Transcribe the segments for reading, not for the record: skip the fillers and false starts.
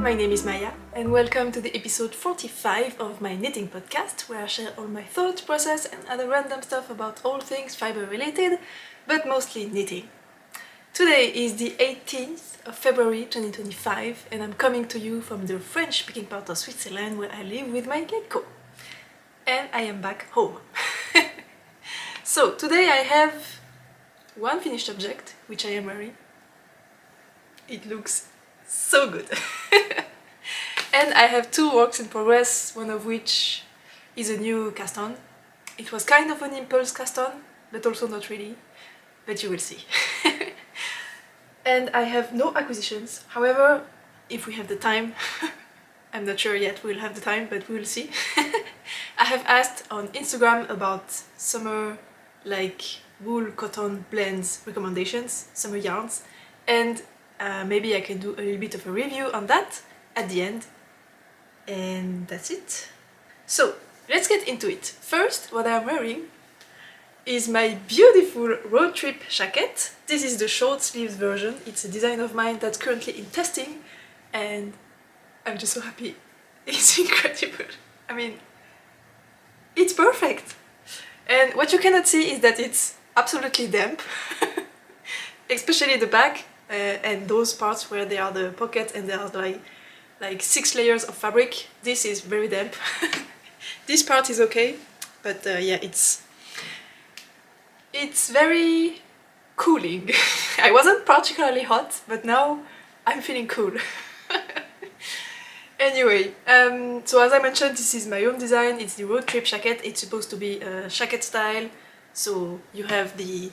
my name is Maya and welcome to the episode 45 of my knitting podcast, where I share all my thought process and other random stuff about all things fiber related, but mostly knitting. Today is the 18th of February 2025 and I'm coming to you from the French-speaking part of Switzerland where I live with my gecko. And I am back home. So today I have one finished object, which I am wearing. It looks so good. And I have two works in progress, one of which is a new cast-on. It was kind of an impulse cast-on, but also not really, but you will see. And I have no acquisitions. However, if we have the time, I'm not sure yet we'll have the time, but we'll see. I have asked on Instagram about summer wool cotton blends recommendations, summer yarns, and maybe I can do a little bit of a review on that at the end. And that's it. So let's get into it. First, what I'm wearing is my beautiful Roadtrip Shacket. This is the short sleeves version. It's a design of mine that's currently in testing and I'm just so happy. It's incredible. I mean, it's perfect. And what you cannot see is that it's absolutely damp, especially the back and those parts where there are the pockets and there are like 6 layers of fabric. This is very damp. This part is okay, but yeah, it's very cooling. I wasn't particularly hot, but now I'm feeling cool. Anyway, so as I mentioned, this is my own design. It's the Roadtrip Shacket. It's supposed to be a shacket style, so you have the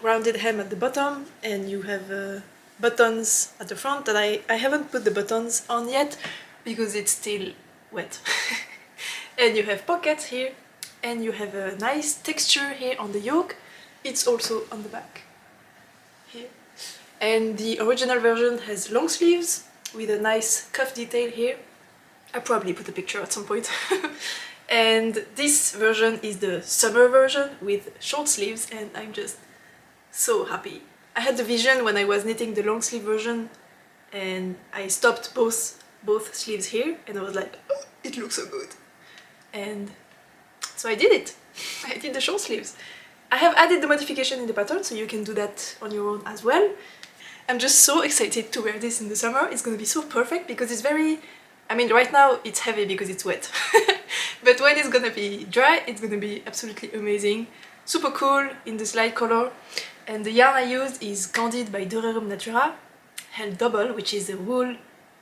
rounded hem at the bottom and you have buttons at the front that I haven't put the buttons on yet because it's still wet. And you have pockets here and you have a nice texture here on the yoke. It's also on the back here. And the original version has long sleeves with a nice cuff detail here. I'll probably put a picture at some point. And this version is the summer version with short sleeves and I'm just so happy. I had the vision when I was knitting the long sleeve version and I stopped both sleeves here and I was like, oh, it looks so good. And so I did it. I did the short sleeves. I have added the modification in the pattern so you can do that on your own as well. I'm just so excited to wear this in the summer. It's gonna be so perfect because it's very... I mean, right now it's heavy because it's wet. But when it's gonna be dry, it's gonna be absolutely amazing. Super cool in this light color. And the yarn I used is Candide by Dorerum Natura, held double, which is a wool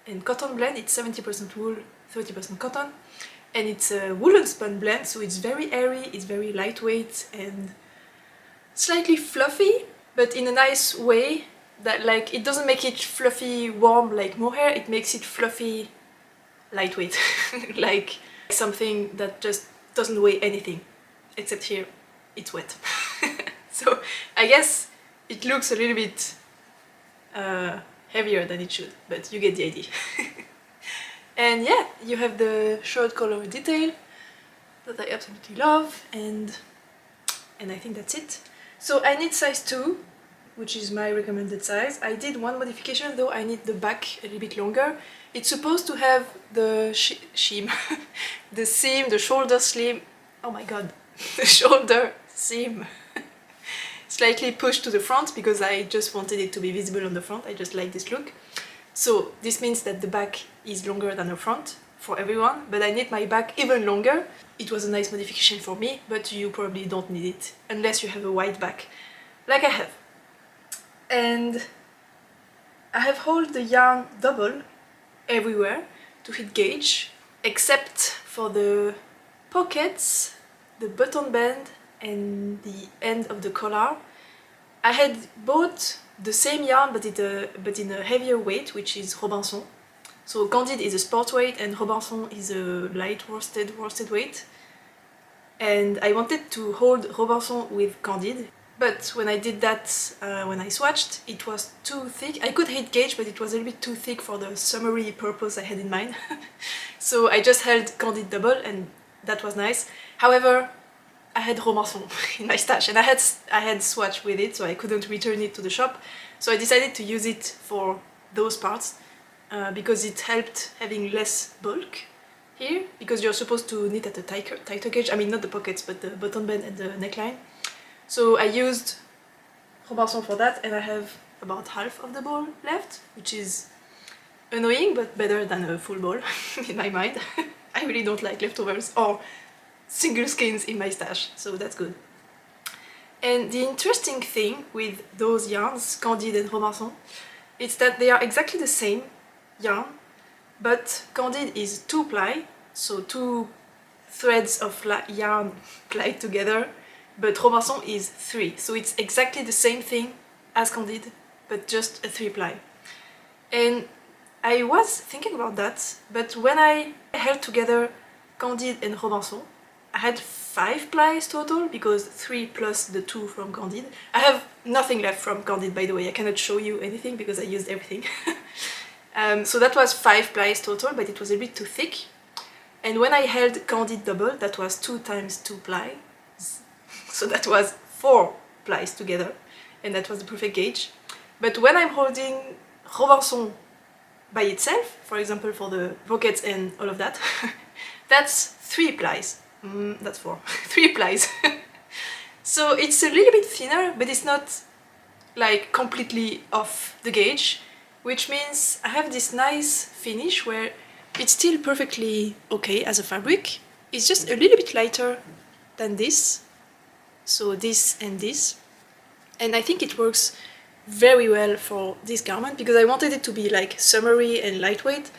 and cotton blend. It's 70% wool, 30% cotton. And it's a woolen spun blend, so it's very airy, it's very lightweight and slightly fluffy, but in a nice way. That it doesn't make it fluffy warm like mohair, it makes it fluffy lightweight. Like something that just doesn't weigh anything, except here it's wet. So I guess it looks a little bit heavier than it should, but you get the idea. And yeah, you have the short color detail that I absolutely love, and I think that's it. So I need size 2, which is my recommended size. I did one modification though, I need the back a little bit longer. It's supposed to have the the seam, the shoulder seam, oh my god, the shoulder seam slightly pushed to the front because I just wanted it to be visible on the front. I just like this look. So this means that the back is longer than the front for everyone, but I need my back even longer. It was a nice modification for me, but you probably don't need it unless you have a wide back like I have. And I have held the yarn double everywhere to hit gauge, except for the pockets, the button band and the end of the collar. I had bought the same yarn but in a heavier weight, which is Robinson. So Candide is a sport weight and Robinson is a light worsted weight. And I wanted to hold Robinson with Candide. But when I did that, when I swatched, it was too thick. I could hit gauge, but it was a little bit too thick for the summery purpose I had in mind. So I just held Candide double and that was nice. However, I had Robinson in my stash and I had swatch with it, so I couldn't return it to the shop. So I decided to use it for those parts. because it helped having less bulk here, because you're supposed to knit at a tighter gauge. I mean, not the pockets, but the button band and the neckline. So I used Robinson for that, and I have about half of the ball left, which is annoying, but better than a full ball in my mind. I really don't like leftovers or single skeins in my stash, so that's good. And the interesting thing with those yarns, Candide and Robinson, is that they are exactly the same yarn, but Candide is 2-ply, so 2 threads of yarn plied together, but Robinson is 3, so it's exactly the same thing as Candide, but just a 3-ply. And I was thinking about that, but when I held together Candide and Robinson, I had 5 plies total, because 3 plus the 2 from Candide. I have nothing left from Candide, by the way. I cannot show you anything because I used everything. So that was 5 plies total, but it was a bit too thick. And when I held Candide double, that was 2 times 2 plies. So that was 4 plies together, and that was the perfect gauge. But when I'm holding Robinson by itself, for example for the pockets and all of that, that's 3 plies. That's 4. 3 plies. So it's a little bit thinner, but it's not like completely off the gauge, which means I have this nice finish where it's still perfectly okay as a fabric. It's just a little bit lighter than this, so this and this, and I think it works very well for this garment because I wanted it to be like summery and lightweight,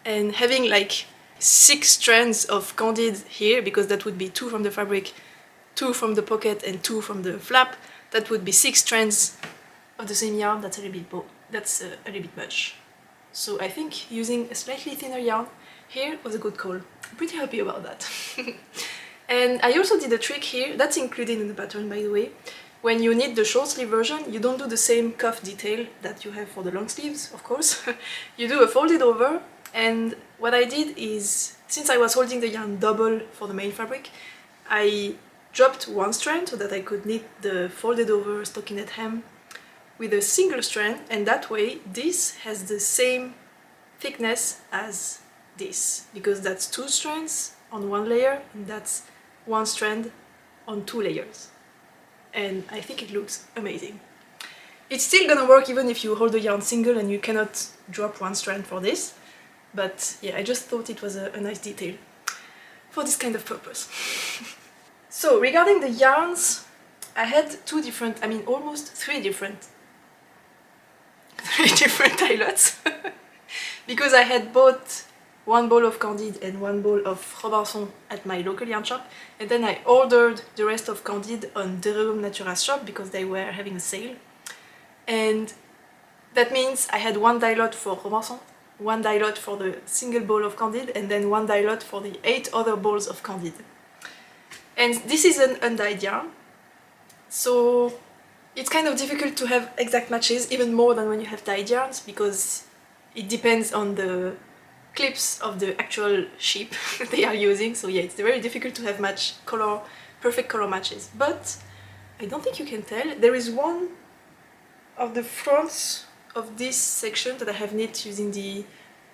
and having like 6 strands of Candide here, because that would be 2 from the fabric, 2 from the pocket and 2 from the flap, that would be 6 strands of the same yarn. That's a little bit much. So I think using a slightly thinner yarn here was a good call. I'm pretty happy about that. And I also did a trick here, that's included in the pattern by the way. When you knit the short sleeve version, you don't do the same cuff detail that you have for the long sleeves, of course. You do a folded over, and what I did is, since I was holding the yarn double for the main fabric, I dropped 1 strand so that I could knit the folded over stockinette hem with a single strand, and that way this has the same thickness as this, because that's 2 strands on 1 layer, and that's 1 strand on 2 layers. And I think it looks amazing. It's still gonna work even if you hold the yarn single and you cannot drop 1 strand for this, but yeah, I just thought it was a nice detail for this kind of purpose. So regarding the yarns, I had almost 3 different tie lots because I had bought 1 ball of Candide and 1 ball of Robinson at my local yarn shop, and then I ordered the rest of Candide on Dererum Natura's shop because they were having a sale. And that means I had 1 dye lot for Robinson, 1 dye lot for the single ball of Candide, and then 1 dye lot for the 8 other balls of Candide. And this is an undyed yarn, so it's kind of difficult to have exact matches, even more than when you have dyed yarns, because it depends on the clips of the actual sheep they are using. So yeah, it's very difficult to have perfect color matches. But I don't think you can tell. There is one of the fronts of this section that I have knit using the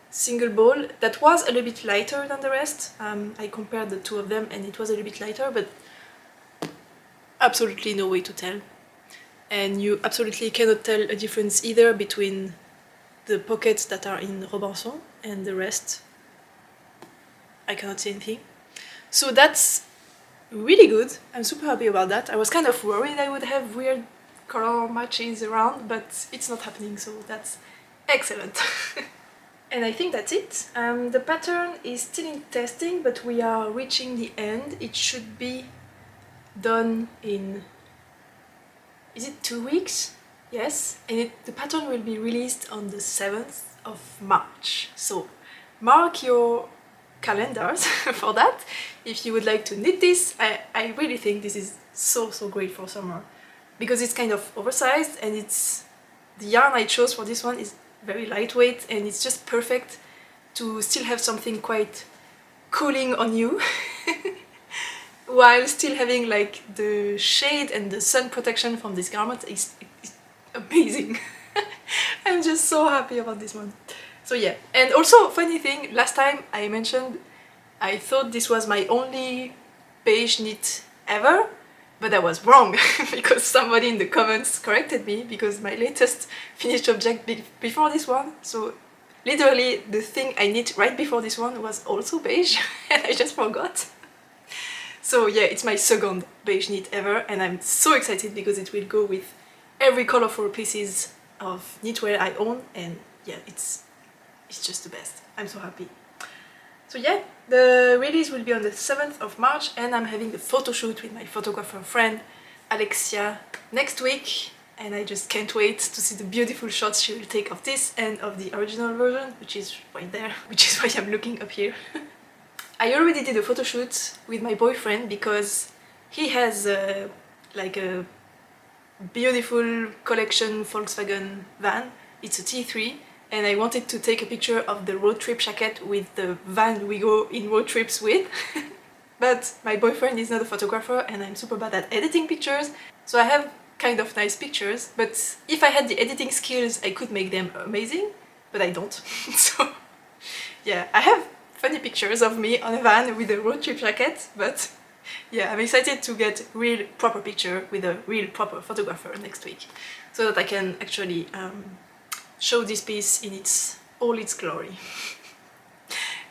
single ball that was a little bit lighter than the rest. I compared the 2 of them and it was a little bit lighter, but absolutely no way to tell. And you absolutely cannot tell a difference either between the pockets that are in Robinson and the rest. I cannot say anything. So that's really good. I'm super happy about that. I was kind of worried I would have weird color matches around, but it's not happening, so that's excellent. And I think that's it. The pattern is still in testing, but we are reaching the end. It should be done in, is it 2 weeks? Yes, and the pattern will be released on the 7th of March. So mark your calendars for that if you would like to knit this. I really think this is so great for summer because it's kind of oversized, and the yarn I chose for this one is very lightweight, and it's just perfect to still have something quite cooling on you while still having like the shade and the sun protection from this garment. Is amazing. I'm just so happy about this one. So yeah, and also funny thing, last time I mentioned I thought this was my only beige knit ever, but I was wrong because somebody in the comments corrected me because my latest finished object before this one, so literally the thing I knit right before this one was also beige and I just forgot. So yeah, it's my second beige knit ever and I'm so excited because it will go with every colorful pieces of knitwear I own, and yeah, it's just the best. I'm so happy. So yeah, the release will be on the 7th of March and I'm having a photo shoot with my photographer friend Alexia next week, and I just can't wait to see the beautiful shots she will take of this and of the original version, which is right there, which is why I'm looking up here. I already did a photo shoot with my boyfriend because he has like a beautiful collection Volkswagen van. It's a T3 and I wanted to take a picture of the Roadtrip Shacket with the van we go in road trips with. But my boyfriend is not a photographer and I'm super bad at editing pictures, so I have kind of nice pictures, but if I had the editing skills I could make them amazing, but I don't. So yeah, I have funny pictures of me on a van with a Roadtrip Shacket, but yeah, I'm excited to get real proper picture with a real proper photographer next week, so that I can actually show this piece in all its glory.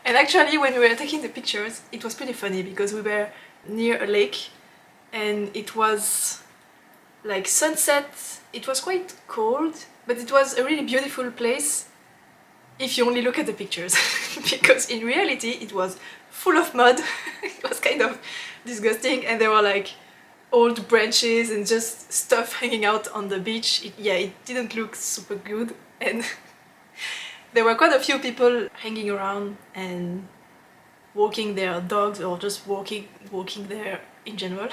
And actually when we were taking the pictures, it was pretty funny because we were near a lake and it was like sunset. It was quite cold, but it was a really beautiful place if you only look at the pictures. Because in reality it was full of mud. It was kind of disgusting and there were like old branches and just stuff hanging out on the beach. It didn't look super good, and there were quite a few people hanging around and walking their dogs or just walking there in general.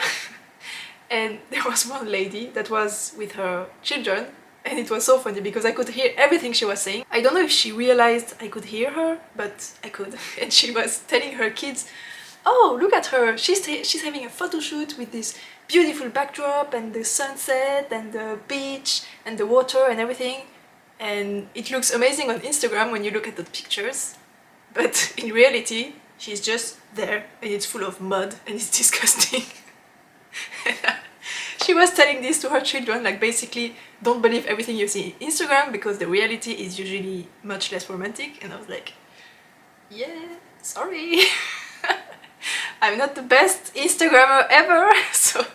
And there was one lady that was with her children, and it was so funny because I could hear everything she was saying. I don't know if she realized I could hear her, but I could. And she was telling her kids, oh, look at her, she's having a photo shoot with this beautiful backdrop and the sunset and the beach and the water and everything, and it looks amazing on Instagram when you look at the pictures, but in reality she's just there and it's full of mud and it's disgusting. She was telling this to her children, like basically don't believe everything you see on Instagram because the reality is usually much less romantic. And I was like, yeah, sorry. I'm not the best Instagrammer ever, so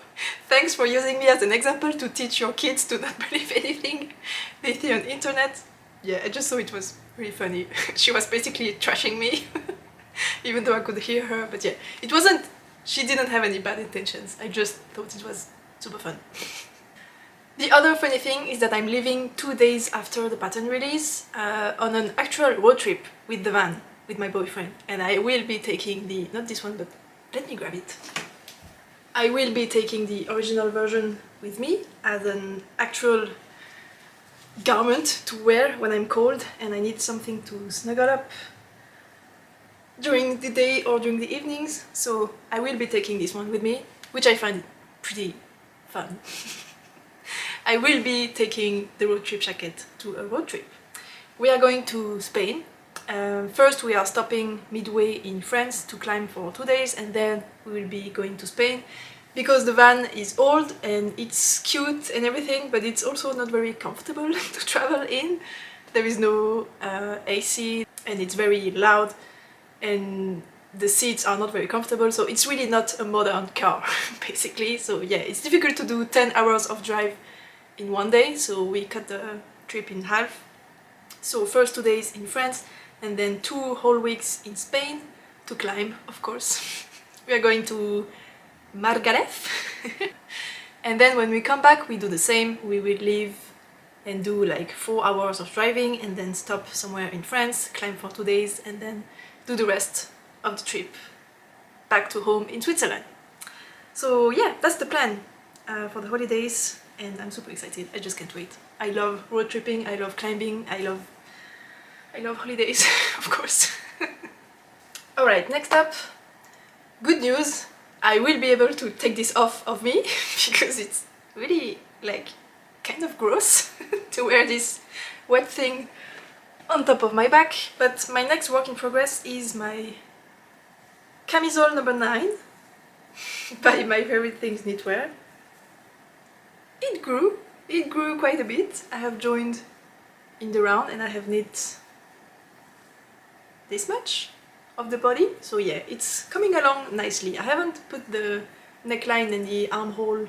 thanks for using me as an example to teach your kids to not believe anything they see on internet. Yeah, I just thought it was really funny. She was basically trashing me, even though I could hear her, but yeah, it wasn't, she didn't have any bad intentions, I just thought it was super fun. The other funny thing is that I'm leaving 2 days after the pattern release on an actual road trip with the van, with my boyfriend, and I will be taking the, not this one, but let me grab it. I will be taking the original version with me as an actual garment to wear when I'm cold and I need something to snuggle up during the day or during the evenings, so I will be taking this one with me, which I find pretty fun. I will be taking the Roadtrip Shacket to a road trip. We are going to Spain. First we are stopping midway in France to climb for 2 days, and then we will be going to Spain because the van is old and it's cute and everything, but it's also not very comfortable to travel in. There is no AC and it's very loud and the seats are not very comfortable, so it's really not a modern car basically. So yeah, it's difficult to do 10 hours of drive in 1 day, so we cut the trip in half. So first 2 days in France and then 2 whole weeks in Spain to climb, of course. We are going to Margalef. And then when we come back we do the same. We will leave and do like 4 hours of driving and then stop somewhere in France, climb for 2 days and then do the rest of the trip back to home in Switzerland. So yeah, that's the plan for the holidays and I'm super excited. I just can't wait. I love road tripping, I love climbing, I love holidays, of course. Alright, next up, good news. I will be able to take this off of me because it's really like kind of gross to wear this wet thing on top of my back. But my next work in progress is my Camisole number 9 by My Favorite Things Knitwear. It grew quite a bit. I have joined in the round and I have knit this much of the body, so yeah, it's coming along nicely. I haven't put the neckline and the armhole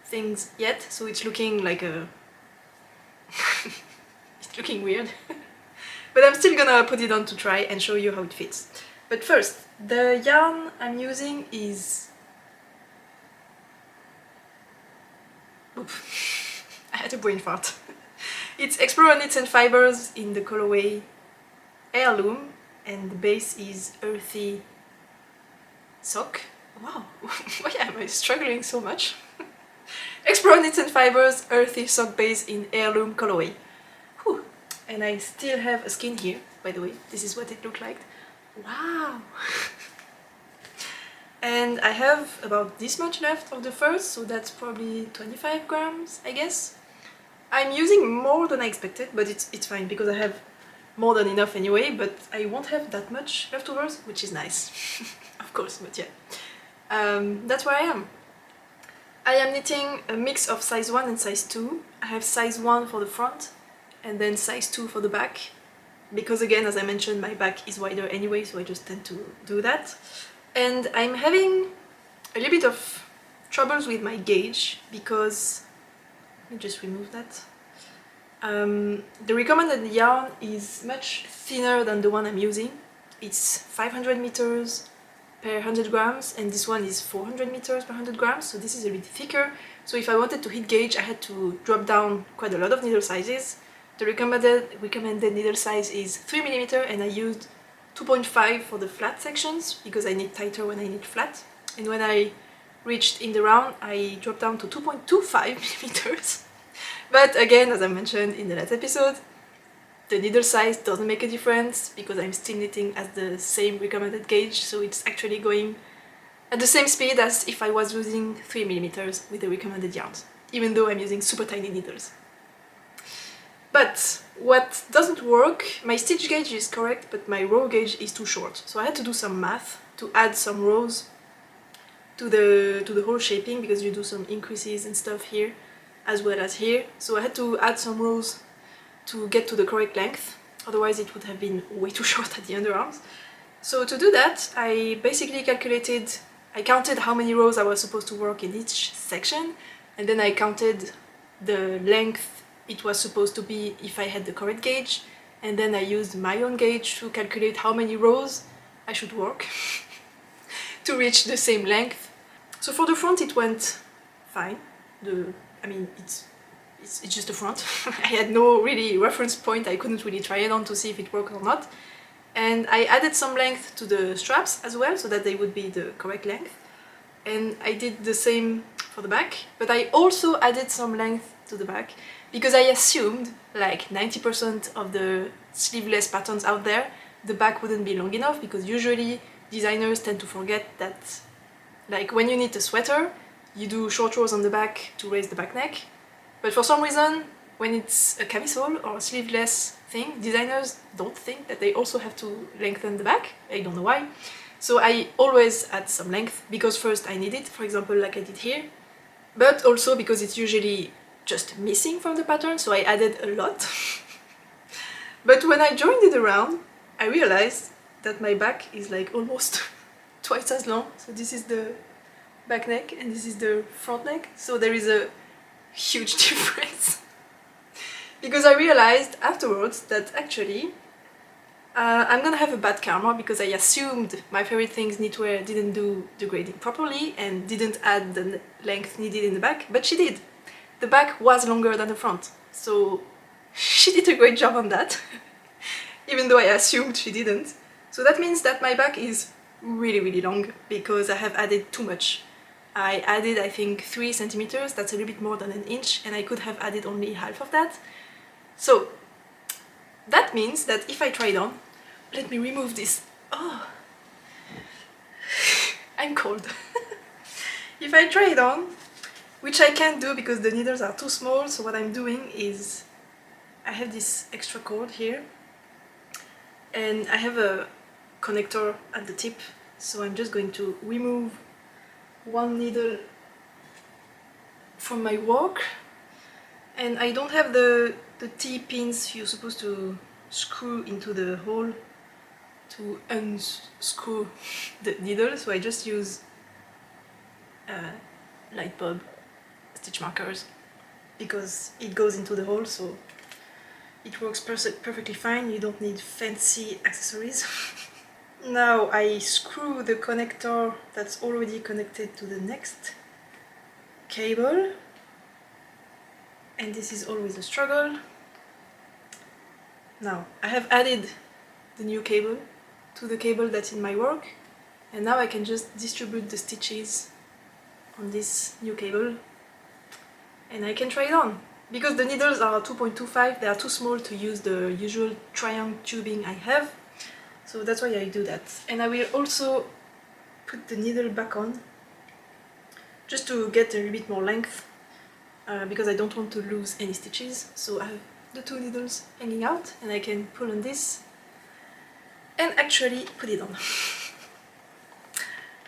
things yet, so it's looking like a it's looking weird. But I'm still gonna put it on to try and show you how it fits. But first, the yarn I'm using is... Oop. I had a brain fart. It's Explorer Knits and Fibers in the colorway Heirloom, and the base is Earthy Sock. Wow, why am I struggling so much? Explorer Knits and Fibers Earthy Sock base in Heirloom colorway. Whew. And I still have a skin here, by the way. This is what it looked like. Wow! And I have about this much left of the fur, so that's probably 25 grams, I guess. I'm using more than I expected, but it's fine because I have more than enough anyway, but I won't have that much leftovers, which is nice. Of course, but yeah. That's where I am. I am knitting a mix of size 1 and size 2. I have size 1 for the front and then size 2 for the back, because again, as I mentioned, my back is wider anyway, so I just tend to do that. And I'm having a little bit of troubles with my gauge because... Let me just remove that. The recommended yarn is much thinner than the one I'm using. It's 500 meters per 100 grams and this one is 400 meters per 100 grams, so this is a bit thicker. So if I wanted to hit gauge, I had to drop down quite a lot of needle sizes. The recommended needle size is 3mm and I used 2.5 for the flat sections because I knit tighter when I knit flat. And when I reached in the round, I dropped down to 2.25mm. But again, as I mentioned in the last episode, the needle size doesn't make a difference because I'm still knitting at the same recommended gauge, so it's actually going at the same speed as if I was using 3mm with the recommended yarns, even though I'm using super tiny needles. But what doesn't work, my stitch gauge is correct, but my row gauge is too short. So I had to do some math to add some rows to the whole shaping, because you do some increases and stuff here as well as here. So I had to add some rows to get to the correct length, otherwise it would have been way too short at the underarms. So to do that, I basically counted how many rows I was supposed to work in each section, and then I counted the length it was supposed to be if I had the correct gauge, and then I used my own gauge to calculate how many rows I should work to reach the same length. So for the front it went fine. It's just the front. I had no really reference point, I couldn't really try it on to see if it worked or not. And I added some length to the straps as well, so that they would be the correct length. And I did the same for the back, but I also added some length to the back, because I assumed, like 90% of the sleeveless patterns out there, the back wouldn't be long enough, because usually designers tend to forget that, like when you knit a sweater, you do short rows on the back to raise the back neck, but for some reason, when it's a camisole or a sleeveless thing, designers don't think that they also have to lengthen the back. I don't know why. So I always add some length, because first I need it, for example like I did here, but also because it's usually just missing from the pattern, so I added a lot. But when I joined it around, I realized that my back is like almost twice as long. So this is the back neck and this is the front neck, so there is a huge difference. Because I realized afterwards that actually I'm gonna have a bad karma, because I assumed My Favorite Things Knitwear didn't do the grading properly and didn't add the length needed in the back, but she did. The back was longer than the front, so she did a great job on that, even though I assumed she didn't. So that means that my back is really long, because I have added too much. I added, I think, 3 centimeters, that's a little bit more than an inch, and I could have added only half of that. So that means that if I try it on, let me remove this. Oh, I'm cold. If I try it on, which I can't do because the needles are too small, so what I'm doing is I have this extra cord here, and I have a connector at the tip, so I'm just going to remove one needle from my work, and I don't have the T-pins you're supposed to screw into the hole to unscrew the needle, so I just use light bulb stitch markers because it goes into the hole, so it works perfectly fine. You don't need fancy accessories. Now I screw the connector that's already connected to the next cable, and this is always a struggle. Now I have added the new cable to the cable that's in my work, and now I can just distribute the stitches on this new cable and I can try it on. Because the needles are 2.25, they are too small to use the usual triangle tubing I have, so that's why I do that. And I will also put the needle back on just to get a little bit more length, because I don't want to lose any stitches. So I have the two needles hanging out and I can pull on this and actually put it on.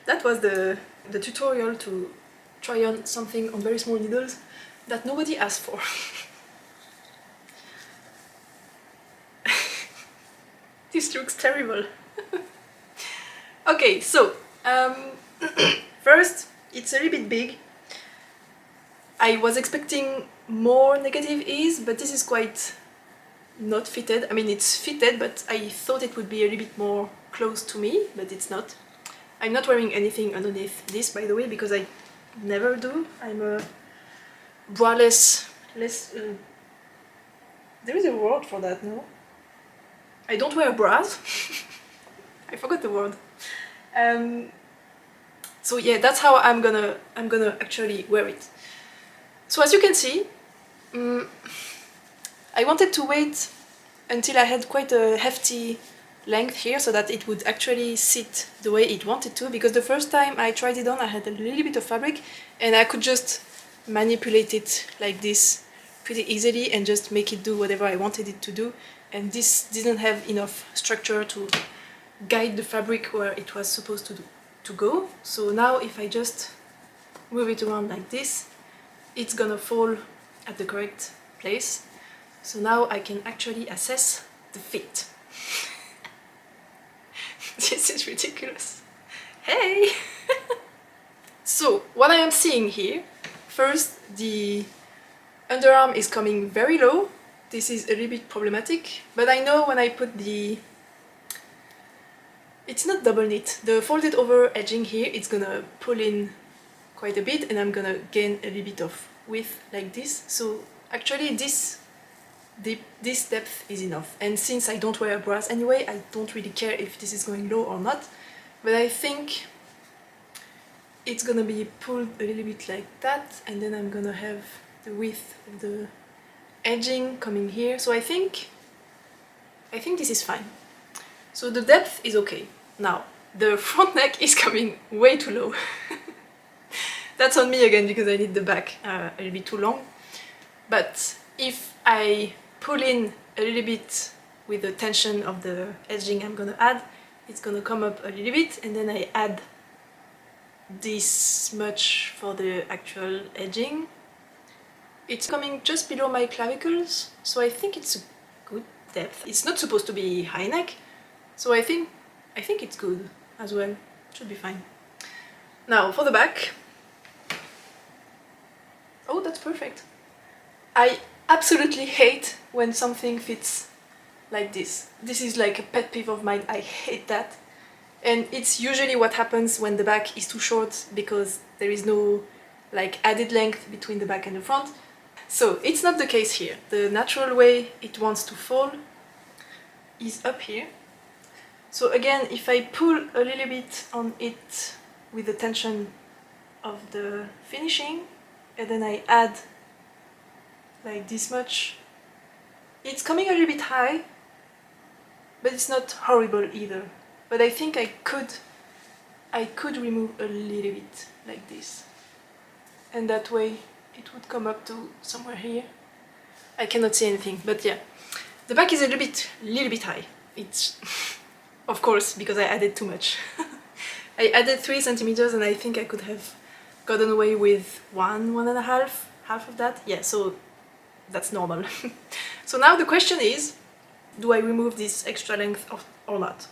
That was the tutorial to try on something on very small needles that nobody asked for. This looks terrible. Okay, so first, it's a little bit big. I was expecting more negative ease, but this is quite not fitted. I mean, it's fitted, but I thought it would be a little bit more close to me, but it's not. I'm not wearing anything underneath this, by the way, because I never do. I'm a braless, there is a word for that, no? I don't wear bras. I forgot the word. So yeah, that's how I'm gonna actually wear it. So as you can see, I wanted to wait until I had quite a hefty length here so that it would actually sit the way it wanted to, because the first time I tried it on I had a little bit of fabric and I could just manipulate it like this pretty easily and just make it do whatever I wanted it to do, and this didn't have enough structure to guide the fabric where it was supposed to go. So now if I just move it around like this, it's gonna fall at the correct place. So now I can actually assess the fit. This is ridiculous. Hey! So what I am seeing here, first the underarm is coming very low. This is a little bit problematic, but I know when I put the... It's not double knit. The folded over edging here, it's gonna pull in quite a bit and I'm gonna gain a little bit of width like this. So actually this depth is enough, and since I don't wear bras anyway, I don't really care if this is going low or not, but I think it's gonna be pulled a little bit like that, and then I'm gonna have the width of the edging coming here. So I think this is fine. So the depth is okay. Now the front neck is coming way too low. That's on me again because I need the back a little bit too long, but if I pull in a little bit with the tension of the edging I'm gonna add, it's gonna come up a little bit, and then I add this much for the actual edging. It's coming just below my clavicles, so I think it's a good depth. It's not supposed to be high neck, so I think it's good as well. Should be fine. Now for the back. Oh, that's perfect. I absolutely hate when something fits like this. This is like a pet peeve of mine. I hate that. And it's usually what happens when the back is too short because there is no like added length between the back and the front. So it's not the case here. The natural way it wants to fall is up here. So again, if I pull a little bit on it with the tension of the finishing, and then I add like this much, it's coming a little bit high, but it's not horrible either. But I think I could remove a little bit like this, and that way it would come up to somewhere here. I cannot see anything, but yeah, the back is a little bit high. it's of course because I added too much. I added 3 centimeters and I think I could have gotten away with 1.5, half of that. Yeah, so that's normal. So now the question is, do I remove this extra length or not?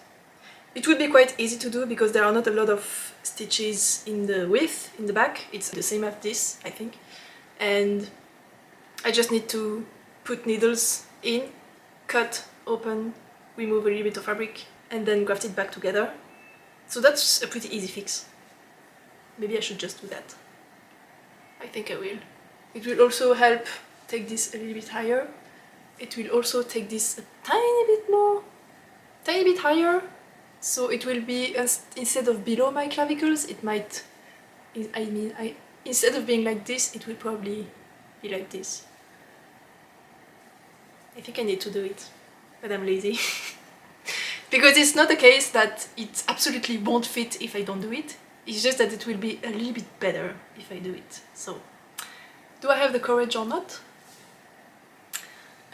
It would be quite easy to do because there are not a lot of stitches in the width, in the back. It's the same as this, I think. And I just need to put needles in, cut, open, remove a little bit of fabric, and then graft it back together. So that's a pretty easy fix. Maybe I should just do that. I think I will. It will also help take this a little bit higher. It will also take this a tiny bit more, tiny bit higher. So it will be, instead of below my clavicles, it might, instead of being like this, it will probably be like this. I think I need to do it, but I'm lazy. Because it's not the case that it absolutely won't fit if I don't do it. It's just that it will be a little bit better if I do it. So, do I have the courage or not?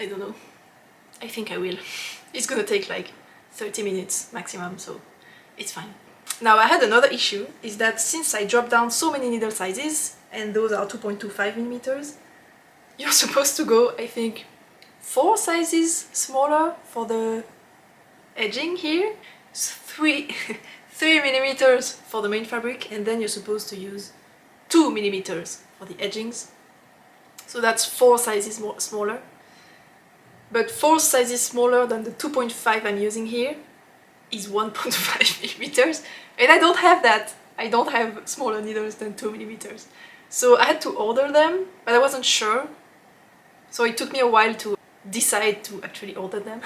I don't know. I think I will. It's gonna take like 30 minutes maximum, so it's fine. Now I had another issue, is that since I dropped down so many needle sizes, and those are 2.25 millimeters, you're supposed to go, I think, 4 sizes smaller for the edging here, 3 millimeters for the main fabric, and then you're supposed to use 2 millimeters for the edgings. So that's 4 sizes smaller. But 4 sizes smaller than the 2.5 I'm using here is 1.5 millimeters, and I don't have that. I don't have smaller needles than 2 millimeters. So I had to order them, but I wasn't sure. So it took me a while to decide to actually order them.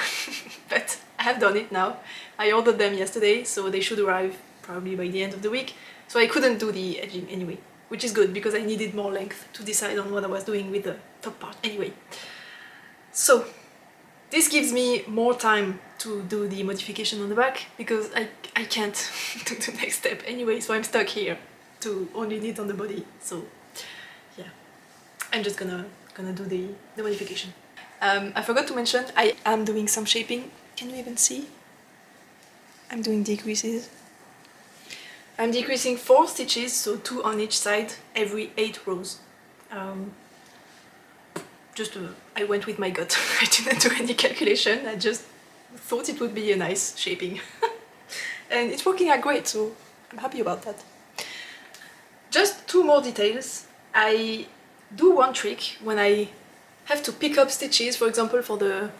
But I have done it now. I ordered them yesterday, so they should arrive probably by the end of the week. So I couldn't do the edging anyway, which is good because I needed more length to decide on what I was doing with the top part anyway. So this gives me more time to do the modification on the back because I can't do the next step anyway, so I'm stuck here to only knit on the body. So yeah, I'm just gonna do the modification. I forgot to mention, I am doing some shaping. Can you even see? I'm doing decreases. I'm decreasing 4 stitches, so 2 on each side, every 8 rows. I went with my gut. I didn't do any calculation, I just thought it would be a nice shaping. And it's working out great, so I'm happy about that. Just 2 more details. I do one trick when I have to pick up stitches, for example for the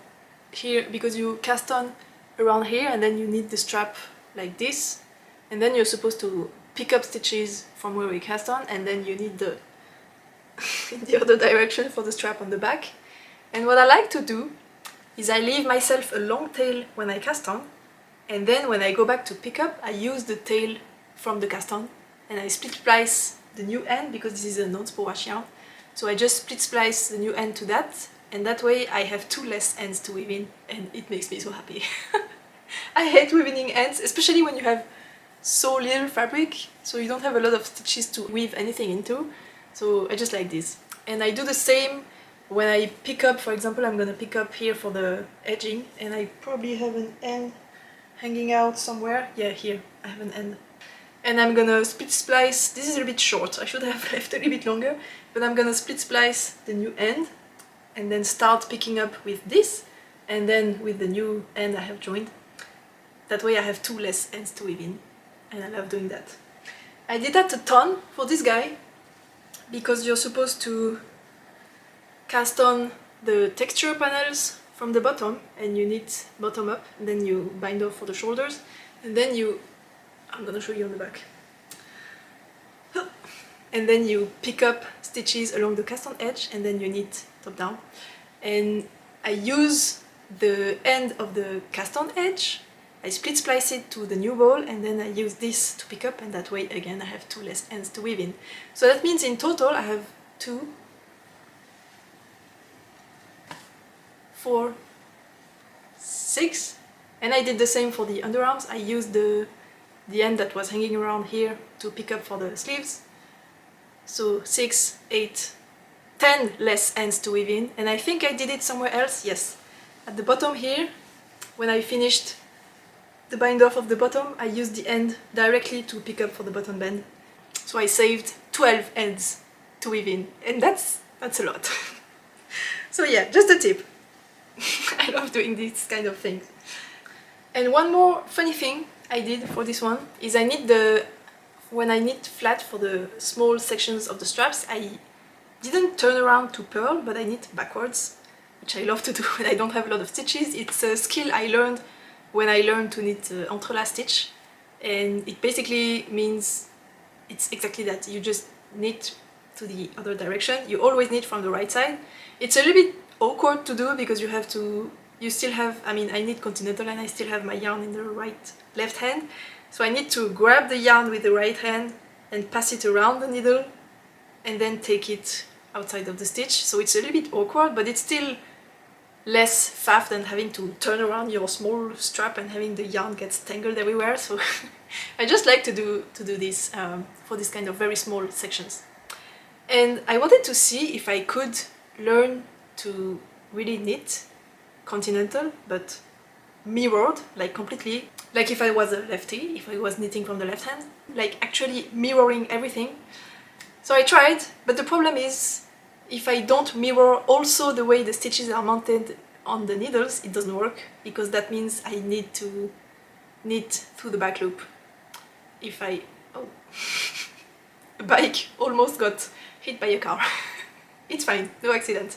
here, because you cast on around here and then you need the strap like this, and then you're supposed to pick up stitches from where we cast on, and then you need the in the other direction for the strap on the back. And what I like to do is I leave myself a long tail when I cast on, and then when I go back to pick up, I use the tail from the cast on and I split splice the new end, because this is a non-spool wash yarn. So I just split splice the new end to that, and that way I have 2 less ends to weave in, and it makes me so happy. I hate weaving ends, especially when you have so little fabric, so you don't have a lot of stitches to weave anything into. So I just like this. And I do the same when I pick up. For example, I'm gonna pick up here for the edging, and I probably have an end hanging out somewhere. Yeah, here, I have an end. And I'm gonna split splice. This is a little bit short, I should have left a little bit longer, but I'm gonna split splice the new end and then start picking up with this, and then with the new end I have joined. That way I have 2 less ends to weave in, and I love doing that. I did that a ton for this guy, because you're supposed to cast on the texture panels from the bottom, and you knit bottom up, and then you bind off for the shoulders, and then I'm gonna show you on the back. And then you pick up stitches along the cast on edge, and then you knit top down. And I use the end of the cast on edge, I split splice it to the new ball, and then I use this to pick up, and that way again I have 2 less ends to weave in. So that means in total I have 2, 4, 6, and I did the same for the underarms. I used the end that was hanging around here to pick up for the sleeves. So 6, 8, 10 less ends to weave in, and I think I did it somewhere else. Yes, at the bottom here when I finished the bind off of the bottom, I used the end directly to pick up for the bottom band. So I saved 12 ends to weave in, and that's a lot. So yeah, just a tip. I love doing these kind of things. And one more funny thing I did for this one is when I knit flat for the small sections of the straps, I didn't turn around to purl, but I knit backwards, which I love to do when I don't have a lot of stitches. It's a skill I learned when I learned to knit entrelace stitch, and it basically means it's exactly that. You just knit to the other direction. You always knit from the right side. It's a little bit awkward to do because you still have, I mean, I knit continental and I still have my yarn in the left hand. So I need to grab the yarn with the right hand and pass it around the needle and then take it outside of the stitch. So it's a little bit awkward, but it's still less faff than having to turn around your small strap and having the yarn get tangled everywhere. So I just like to do this for this kind of very small sections. And I wanted to see if I could learn to really knit continental, but mirrored, like completely, like if I was a lefty, if I was knitting from the left hand, like actually mirroring everything. So I tried, but the problem is if I don't mirror also the way the stitches are mounted on the needles, it doesn't work, because that means I need to knit through the back loop. If I... oh, a bike almost got hit by a car. It's fine, no accident.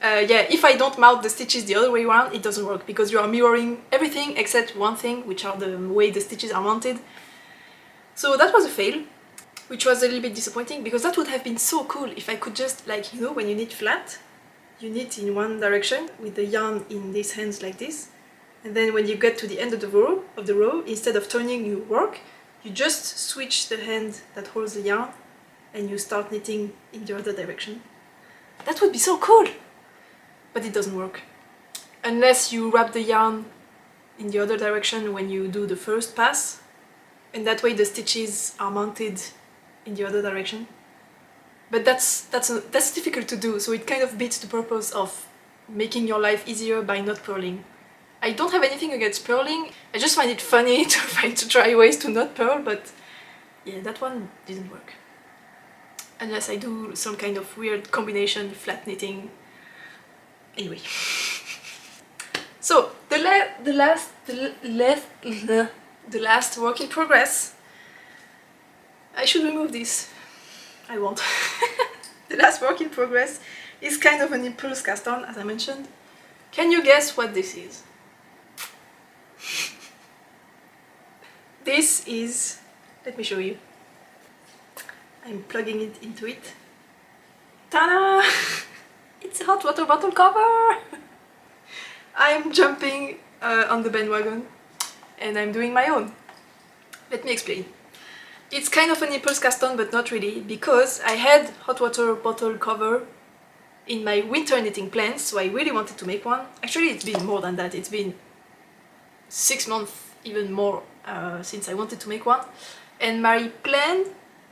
Yeah, if I don't mount the stitches the other way around, it doesn't work, because you are mirroring everything except one thing, which are the way the stitches are mounted. So that was a fail, which was a little bit disappointing, because that would have been so cool if I could just, like, you know, when you knit flat, you knit in one direction with the yarn in these hands like this, and then when you get to the end of the row, instead of turning your work, you just switch the hand that holds the yarn and you start knitting in the other direction. That would be so cool! But it doesn't work. Unless you wrap the yarn in the other direction when you do the first pass, and that way the stitches are mounted in the other direction. But that's difficult to do, so it kind of beats the purpose of making your life easier by not purling. I don't have anything against purling, I just find it funny to try ways to not purl, but yeah, that one didn't work. Unless I do some kind of weird combination, flat knitting. Anyway. So, the last work in progress. I should remove this. I won't. The last work in progress is kind of an impulse cast on, as I mentioned. Can you guess what this is? This is... let me show you. I'm plugging it into it. Ta-da! It's a hot water bottle cover! I'm jumping on the bandwagon and I'm doing my own. Let me explain. It's kind of an impulse cast on, but not really, because I had hot water bottle cover in my winter knitting plans, so I really wanted to make one. Actually, it's been more than that. It's been 6 months, even more, since I wanted to make one. And my plan,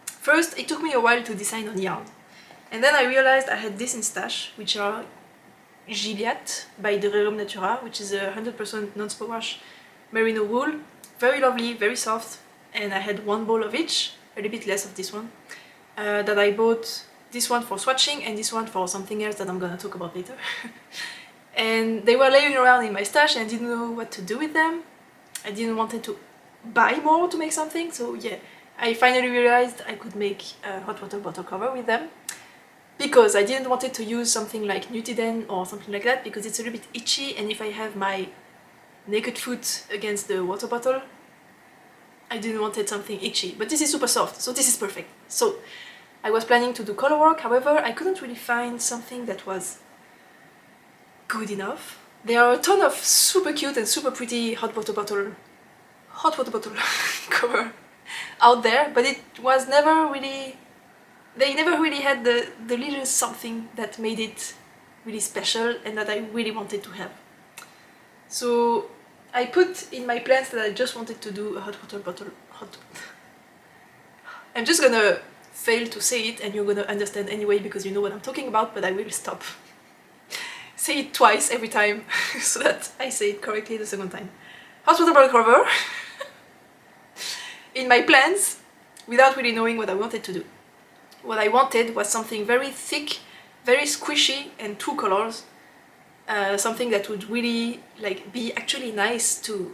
first it took me a while to decide on yarn. And then I realized I had this in stash, which are Gilliatt by the Rerum Natura, which is a 100% non-spot wash merino wool. Very lovely, very soft. And I had one ball of each, a little bit less of this one, that I bought, this one for swatching and this one for something else that I'm gonna talk about later. And they were laying around in my stash and I didn't know what to do with them. I didn't want to buy more to make something, so yeah, I finally realized I could make a hot water bottle cover with them. Because I didn't want to use something like Nutiden or something like that, because it's a little bit itchy, and if I have my naked foot against the water bottle, I didn't want something itchy. But this is super soft, so this is perfect. So I was planning to do color work, however, I couldn't really find something that was good enough. There are a ton of super cute and super pretty hot water bottle cover out there, but it was never really... they never really had the little something that made it really special and that I really wanted to have. So I put in my plans that I just wanted to do a hot water bottle... I'm just gonna fail to say it and you're gonna understand anyway because you know what I'm talking about, but I will stop say it twice every time so that I say it correctly the second time. Hot water cover in my plans without really knowing what I wanted to do. What I wanted was something very thick, very squishy, and two colors. Something that would really like be actually nice to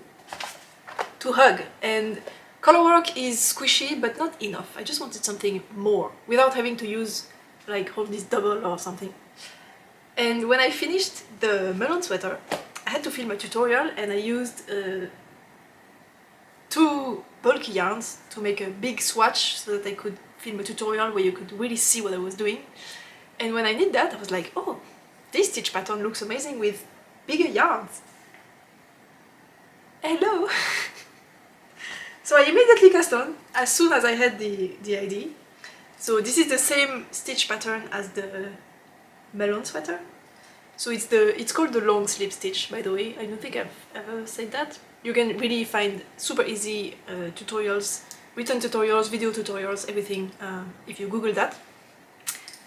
hug. And color work is squishy but not enough. I just wanted something more without having to use like all this double or something. And when I finished the melon sweater, I had to film a tutorial, and I used 2 bulky yarns to make a big swatch so that I could film a tutorial where you could really see what I was doing. And when I did that, I was like, oh, this stitch pattern looks amazing with bigger yarns. Hello! So I immediately cast on as soon as I had the idea. So this is the same stitch pattern as the melon sweater. So it's called the long slip stitch, by the way. I don't think I've ever said that. You can really find super easy tutorials, written tutorials, video tutorials, everything if you Google that.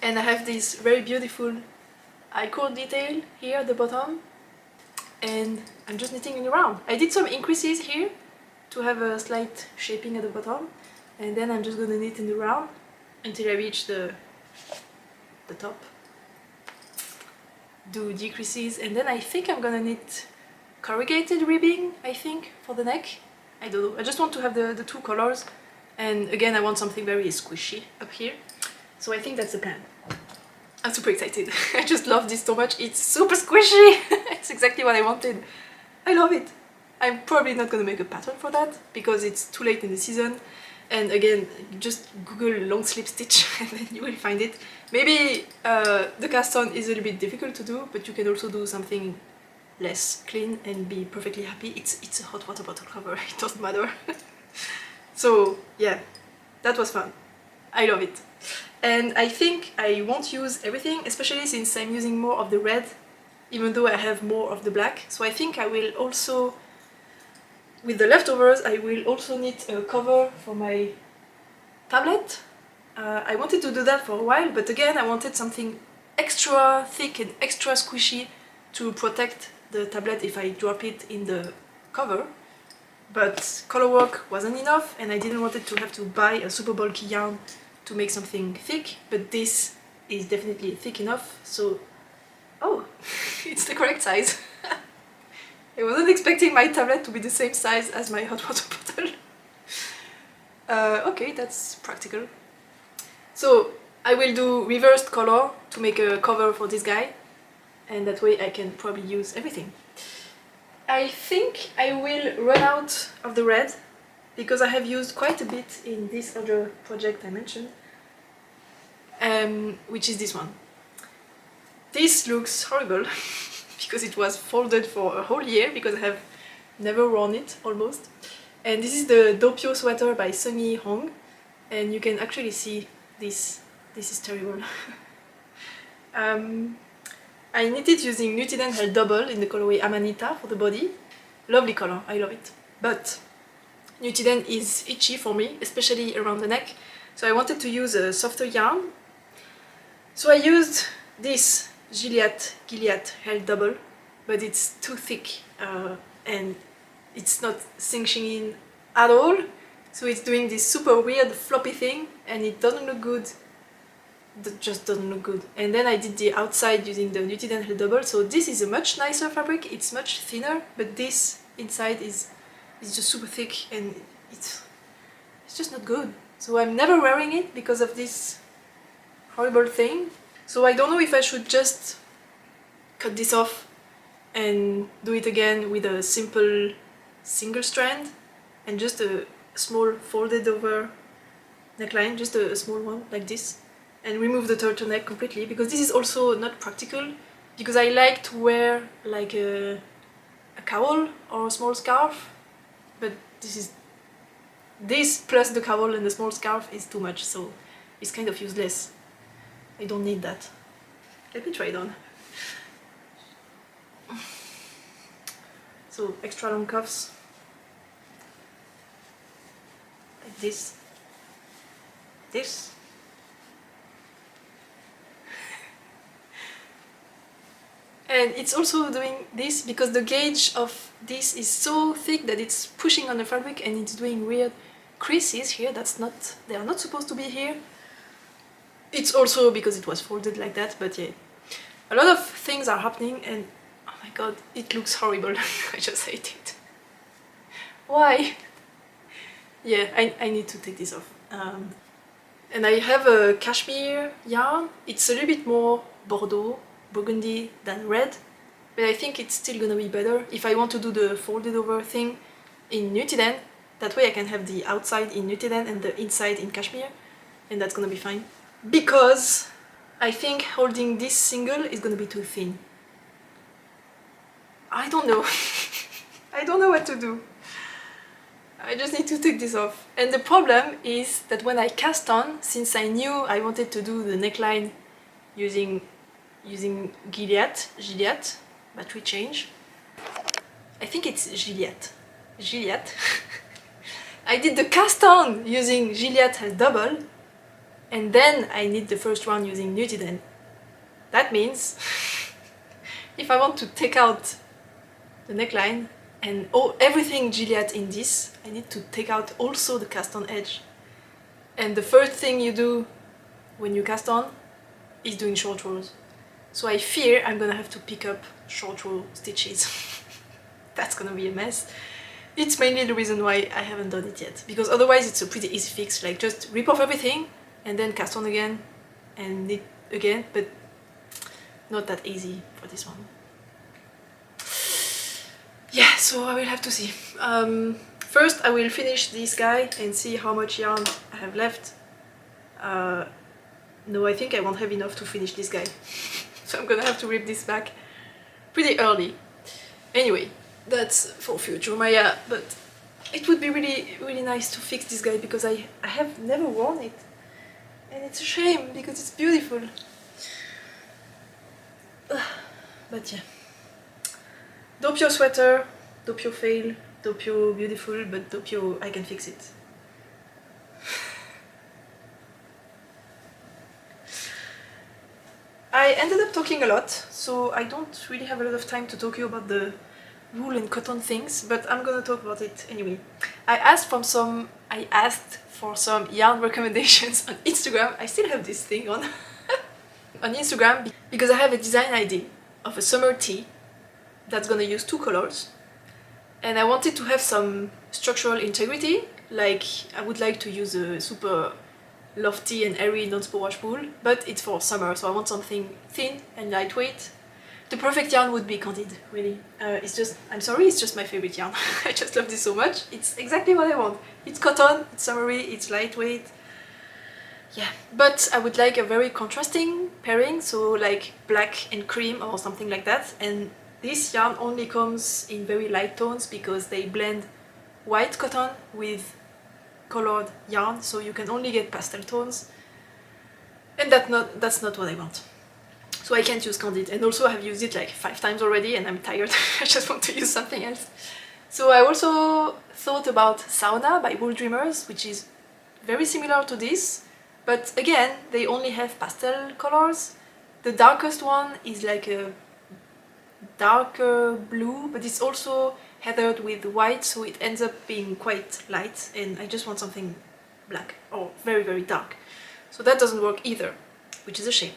And I have this very beautiful I-cord detail here at the bottom, and I'm just knitting it around. I did some increases here to have a slight shaping at the bottom, and then I'm just gonna knit in the round until I reach the top. Do decreases, and then I think I'm gonna knit corrugated ribbing, I think, for the neck. I don't know, I just want to have the 2 colors, and again I want something very squishy up here, so I think that's the plan. I'm super excited. I just love this so much. It's super squishy. It's exactly what I wanted. I love it. I'm probably not gonna make a pattern for that because it's too late in the season. And again, just Google long slip stitch and then you will find it. Maybe the cast on is a little bit difficult to do, but you can also do something less clean and be perfectly happy. It's a hot water bottle cover, it doesn't matter. So yeah, that was fun. I love it. And I think I won't use everything, especially since I'm using more of the red, even though I have more of the black. So I think I will also, with the leftovers, I will also knit a cover for my tablet. I wanted to do that for a while, but again I wanted something extra thick and extra squishy to protect the tablet if I drop it in the cover. But color work wasn't enough, and I didn't want it to have to buy a super bulky yarn to make something thick, but this is definitely thick enough, so... Oh, it's the correct size. I wasn't expecting my tablet to be the same size as my hot water bottle. Okay, that's practical. So I will do reversed color to make a cover for this guy, and that way I can probably use everything. I think I will run out of the red because I have used quite a bit in this other project I mentioned, which is this one. This looks horrible because it was folded for a whole year because I have never worn it almost. And this is the Doppio Sweater by Sunny Hong, and you can actually see this. This is terrible. I knitted using Nutiden Hell Double in the colorway Amanita for the body. Lovely color, I love it. But Nutiden is itchy for me, especially around the neck, so I wanted to use a softer yarn. So I used this Gilead Hell Double, but it's too thick and it's not cinching in at all, so it's doing this super weird floppy thing and it doesn't look good. That just doesn't look good. And then I did the outside using the Nutiden Hell Double, so this is a much nicer fabric, it's much thinner, but this inside is just super thick and it's just not good. So I'm never wearing it because of this horrible thing. So I don't know if I should just cut this off and do it again with a simple single strand and just a small folded over neckline, just a small one like this, and remove the turtleneck completely, because this is also not practical because I like to wear like a cowl or a small scarf, but this plus the cowl and the small scarf is too much, so it's kind of useless. I don't need that. Let me try it on. So extra long cuffs, like this, And it's also doing this because the gauge of this is so thick that it's pushing on the fabric and it's doing weird creases here. They are not supposed to be here. It's also because it was folded like that, but yeah. A lot of things are happening and oh my god, it looks horrible. I just hate it. Why? Yeah, I need to take this off. And I have a cashmere yarn. It's a little bit more Bordeaux, burgundy than red, but I think it's still gonna be better if I want to do the folded over thing in Nutiden. That way I can have the outside in Nutiden and the inside in cashmere, and that's gonna be fine. Because I think holding this single is gonna be too thin. I don't know. I don't know what to do. I just need to take this off. And the problem is that when I cast on, since I knew I wanted to do the neckline using Gilliatt, battery change. I think it's Gilliatt. I did the cast on using Gilliatt as double, and then I need the first one using Nutiden. That means if I want to take out the neckline and everything Gilliatt in this, I need to take out also the cast on edge. And the first thing you do when you cast on is doing short rows. So I fear I'm gonna have to pick up short row stitches. That's gonna be a mess. It's mainly the reason why I haven't done it yet, because otherwise it's a pretty easy fix, like just rip off everything and then cast on again and knit again, but not that easy for this one. Yeah, so I will have to see. First I will finish this guy and see how much yarn I have left. No, I think I won't have enough to finish this guy. So I'm gonna have to rip this back pretty early. Anyway, that's for future Maya, but it would be really nice to fix this guy because I have never worn it. And it's a shame because it's beautiful. But yeah. Doppio Sweater, Doppio fail, Doppio beautiful, but Doppio I can fix it. I ended up talking a lot, so I don't really have a lot of time to talk to you about the wool and cotton things, but I'm gonna talk about it anyway. I asked for some yarn recommendations on Instagram. I still have this thing on on Instagram because I have a design idea of a summer tee that's gonna use 2 colors, and I wanted to have some structural integrity. Like I would like to use a super lofty and airy non-superwash wool, but it's for summer, so I want something thin and lightweight. The perfect yarn would be Candid, really. It's just, I'm sorry, it's just my favorite yarn. I just love this so much. It's exactly what I want. It's cotton, it's summery, it's lightweight. Yeah, but I would like a very contrasting pairing, so like black and cream or something like that. And this yarn only comes in very light tones because they blend white cotton with colored yarn, so you can only get pastel tones, and that's not what I want. So I can't use Candid, and also I have used it like 5 times already and I'm tired. I just want to use something else. So I also thought about Sauna by Wool Dreamers, which is very similar to this, but again they only have pastel colors. The darkest one is like a darker blue, but it's also heathered with white, so it ends up being quite light, and I just want something black or very dark. So that doesn't work either, which is a shame.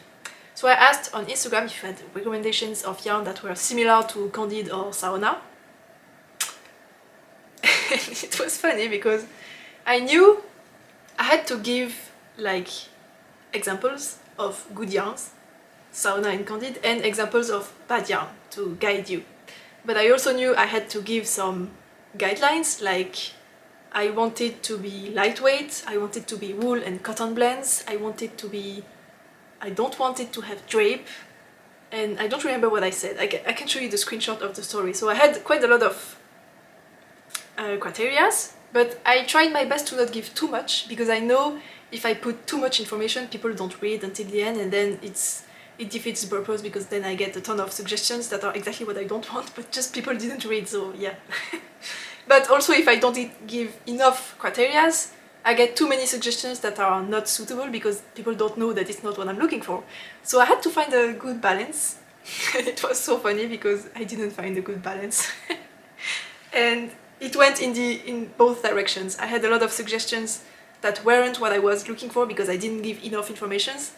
So I asked on Instagram if you had recommendations of yarn that were similar to Candid or Sauna. And it was funny because I knew I had to give like examples of good yarns, Sauna and Candid, and examples of bad yarn to guide you. But I also knew I had to give some guidelines, like I want it to be lightweight, I want it to be wool and cotton blends, I don't want it to have drape, and I don't remember what I said. I can show you the screenshot of the story. So I had quite a lot of criteria, but I tried my best to not give too much, because I know if I put too much information, people don't read until the end, and then it defeats the purpose, because then I get a ton of suggestions that are exactly what I don't want, but just people didn't read, so yeah. But also if I don't give enough criteria, I get too many suggestions that are not suitable because people don't know that it's not what I'm looking for. So I had to find a good balance. And it was so funny because I didn't find a good balance. And it went in both directions. I had a lot of suggestions that weren't what I was looking for because I didn't give enough informations.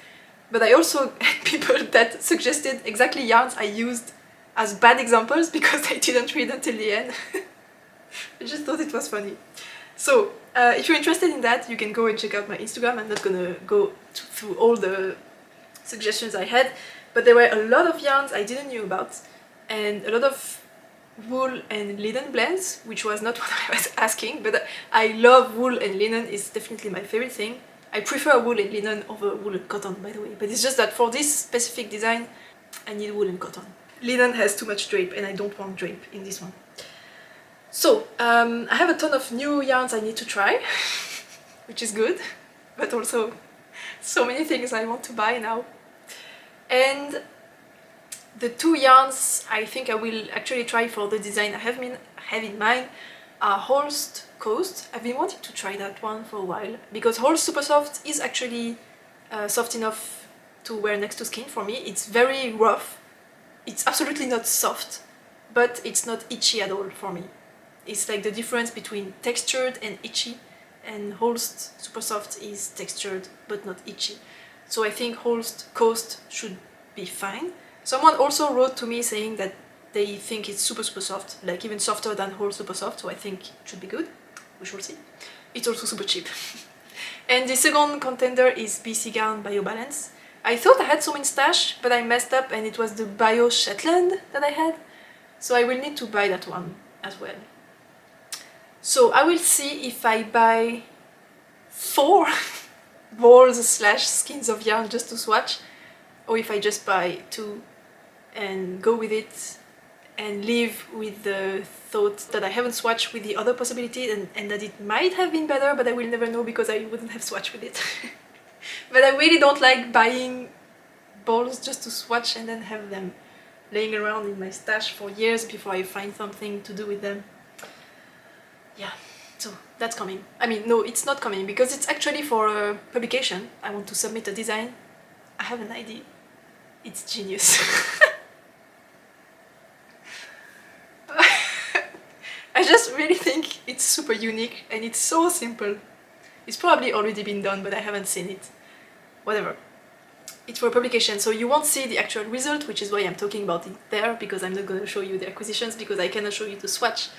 But I also had people that suggested exactly yarns I used as bad examples because I didn't read until the end. I just thought it was funny. So, if you're interested in that, you can go and check out my Instagram. I'm not gonna go through all the suggestions I had, but there were a lot of yarns I didn't know about, and a lot of wool and linen blends, which was not what I was asking, but I love wool and linen. It's definitely my favorite thing. I prefer wool and linen over wool and cotton, by the way, but it's just that for this specific design, I need wool and cotton. Linen has too much drape, and I don't want drape in this one. So, I have a ton of new yarns I need to try, which is good, but also so many things I want to buy now. And the two yarns I think I will actually try for the design I have in mind are Holst Coast. I've been wanting to try that one for a while, because Holst Super Soft is actually soft enough to wear next to skin for me. It's very rough. It's absolutely not soft, but it's not itchy at all for me. It's like the difference between textured and itchy, and Holst Super Soft is textured but not itchy. So I think Holst Coast should be fine. Someone also wrote to me saying that they think it's super soft, like even softer than Holst Super Soft, so I think it should be good. We shall see. It's also super cheap. And the second contender is BC Garn Bio Balance. I thought I had some in stash, but I messed up and it was the Bio Shetland that I had. So I will need to buy that one as well. So I will see if I buy 4 balls / skins of yarn just to swatch, or if I just buy 2 and go with it and live with the thought that I haven't swatched with the other possibility and that it might have been better, but I will never know because I wouldn't have swatched with it. But I really don't like buying balls just to swatch and then have them laying around in my stash for years before I find something to do with them. Yeah, so that's coming. I mean, no, it's not coming because it's actually for a publication. I want to submit a design. I have an idea. It's genius. I just really think it's super unique and it's so simple. It's probably already been done, but I haven't seen it. Whatever. It's for a publication, so you won't see the actual result, which is why I'm talking about it there, because I'm not going to show you the acquisitions, because I cannot show you the swatch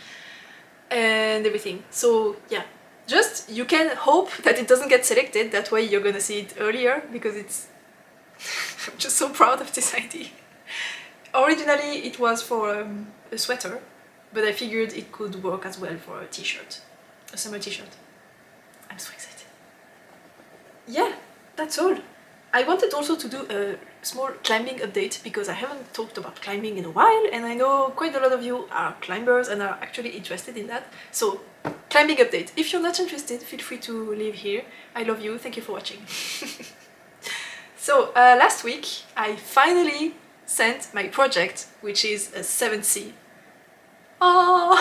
and everything. So yeah, just you can hope that it doesn't get selected, that way you're gonna see it earlier, because it's I'm just so proud of this idea. Originally it was for a sweater, but I figured it could work as well for a t-shirt, a summer t-shirt. I'm so excited. Yeah, that's all. I wanted also to do a small climbing update because I haven't talked about climbing in a while, and I know quite a lot of you are climbers and are actually interested in that. So, climbing update. If you're not interested, feel free to leave here. I love you. Thank you for watching. So, last week I finally sent my project, which is a 7C. Oh,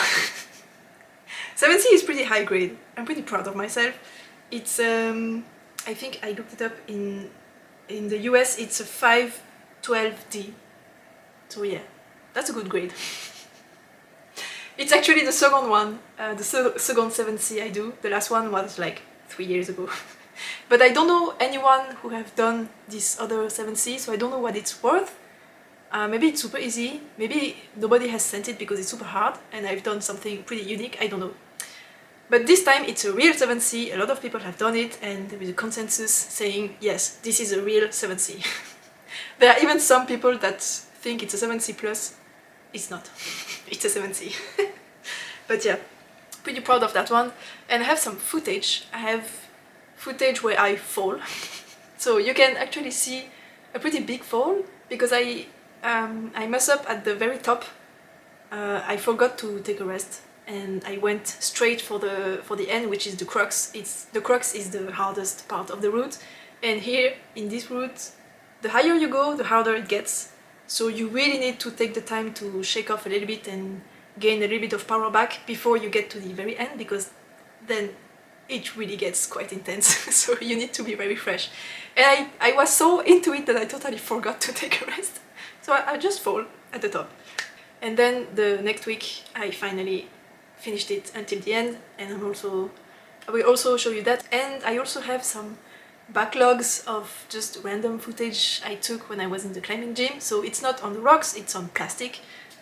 7C is pretty high grade. I'm pretty proud of myself. It's I think I looked it up in the US. It's a 512D. So yeah, that's a good grade. It's actually the second one, the second 7C I do. The last one was like 3 years ago. But I don't know anyone who have done this other 7C, so I don't know what it's worth. Maybe it's super easy, maybe nobody has sent it because it's super hard and I've done something pretty unique, I don't know. But this time it's a real 7C, a lot of people have done it and there is a consensus saying, yes, this is a real 7C. There are even some people that think it's a 7C+, it's not, it's a 7C. But yeah, pretty proud of that one. And I have some footage, I have footage where I fall. So you can actually see a pretty big fall because I mess up at the very top. I forgot to take a rest and I went straight for the end, which is the crux. The crux is the hardest part of the route, and here in this route, the higher you go, the harder it gets. So you really need to take the time to shake off a little bit and gain a little bit of power back before you get to the very end, because then it really gets quite intense. So you need to be very fresh. And I was so into it that I totally forgot to take a rest. So I just fall at the top. And then the next week I finally finished it until the end, and I will also show you that. And I also have some backlogs of just random footage I took when I was in the climbing gym. So it's not on the rocks, it's on plastic,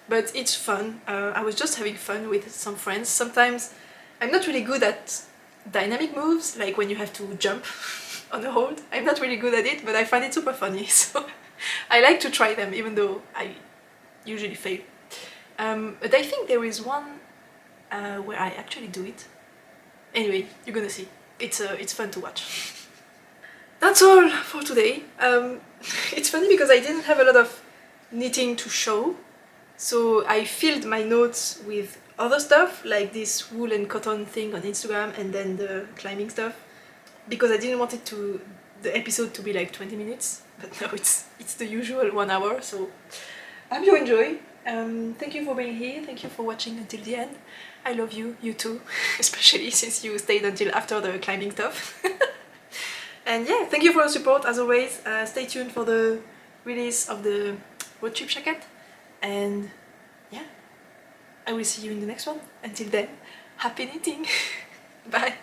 but it's fun. I was just having fun with some friends. Sometimes I'm not really good at dynamic moves, like when you have to jump on a hold. I'm not really good at it, but I find it super funny, so I like to try them, even though I usually fail. But I think there is one where I actually do it. Anyway, you're gonna see. It's fun to watch. That's all for today. It's funny because I didn't have a lot of knitting to show, so I filled my notes with other stuff, like this wool and cotton thing on Instagram, and then the climbing stuff, because I didn't want the episode to be like 20 minutes, but now it's the usual 1 hour, so I hope you enjoy. Thank you for being here, thank you for watching until the end. I love you, you too, especially since you stayed until after the climbing stuff. And yeah, thank you for your support as always. Stay tuned for the release of the Roadtrip Shacket, and yeah, I will see you in the next one. Until then, happy knitting! Bye!